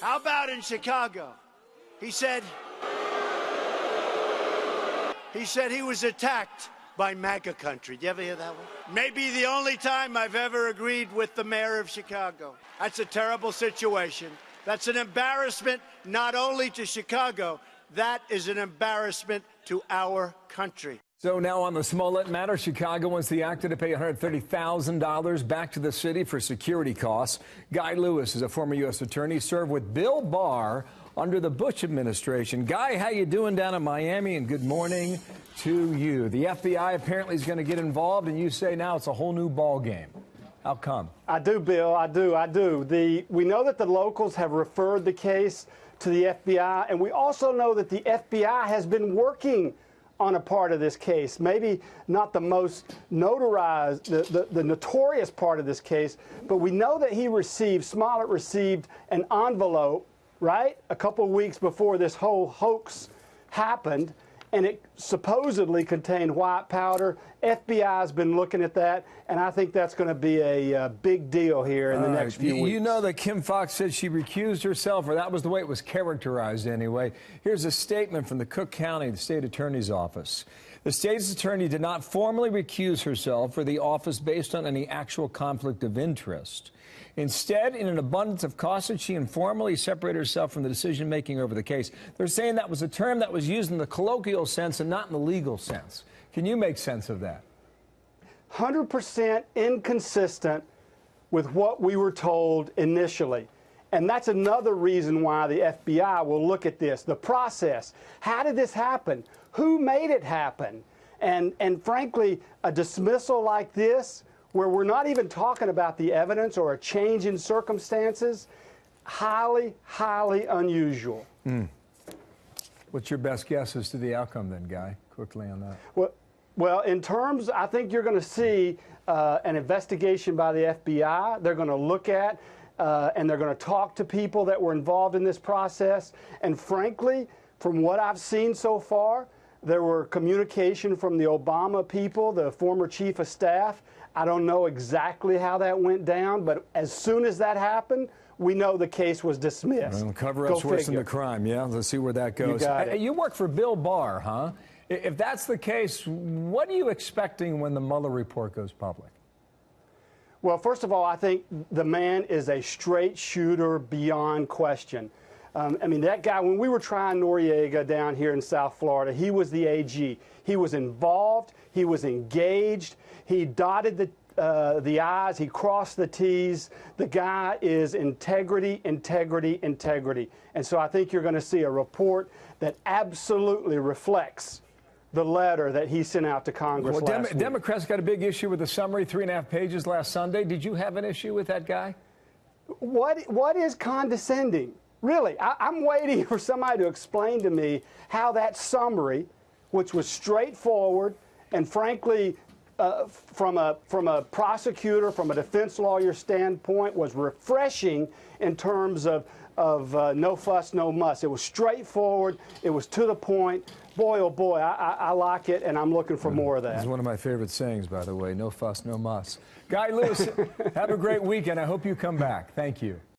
How about in Chicago? He said he was attacked by MAGA country. Did you ever hear that one? Maybe the only time I've ever agreed with the mayor of Chicago. That's a terrible situation. That's an embarrassment not only to Chicago, that is an embarrassment to our country. So now on the Smollett matter, Chicago wants the actor to pay $130,000 back to the city for security costs. Guy Lewis is a former U.S. attorney, served with Bill Barr under the Bush administration. Guy, how you doing down in Miami? And good morning to you. The FBI apparently is going to get involved, and you say now it's a whole new ball game. How come? I do, Bill. I do. We know that the locals have referred the case to the FBI, and we also know that the FBI has been working on a part of this case, maybe not the most notarized, the notorious part of this case, but we know that Smollett received an envelope, right, a couple of weeks before this whole hoax happened, and it supposedly contained white powder. FBI's been looking at that, and I think that's going to be a big deal here in the next few weeks. You know that Kim Foxx said she recused herself, or that was the way it was characterized anyway. Here's a statement from the Cook County State Attorney's Office. The state's attorney did not formally recuse herself for the office based on any actual conflict of interest. Instead, in an abundance of caution, she informally separated herself from the decision-making over the case. They're saying that was a term that was used in the colloquial sense and not in the legal sense. Can you make sense of that? 100% inconsistent with what we were told initially. And that's another reason why the FBI will look at this, the process. How did this happen? Who made it happen? And frankly, a dismissal like this, where we're not even talking about the evidence or a change in circumstances, highly, highly unusual. What's your best guess as to the outcome then, Guy? Quickly on that. Well, in terms, I think you're going to see an investigation by the FBI. They're going to look at and they're going to talk to people that were involved in this process. And frankly, from what I've seen so far, there were communication from the Obama people, the former chief of staff. I don't know exactly how that went down, but as soon as that happened, we know the case was dismissed. Well, cover-up's worse than the crime, yeah? Let's see where that goes. You work for Bill Barr, huh? If that's the case, what are you expecting when the Mueller report goes public? Well, first of all, I think the man is a straight shooter beyond question. I mean, that guy, when we were trying Noriega down here in South Florida, he was the AG. He was involved. He was engaged. He dotted the I's. He crossed the T's. The guy is integrity, integrity, integrity. And so I think you're going to see a report that absolutely reflects the letter that he sent out to Congress last week. Democrats got a big issue with the summary, 3.5 pages last Sunday. Did you have an issue with that, Guy? What is condescending? Really, I'm waiting for somebody to explain to me how that summary, which was straightforward and frankly, from a prosecutor, from a defense lawyer standpoint, was refreshing in terms of no fuss, no muss. It was straightforward. It was to the point. Boy, oh boy, I like it, and I'm looking for more of that. It's one of my favorite sayings, by the way. No fuss, no muss. Guy Lewis, have a great weekend. I hope you come back. Thank you.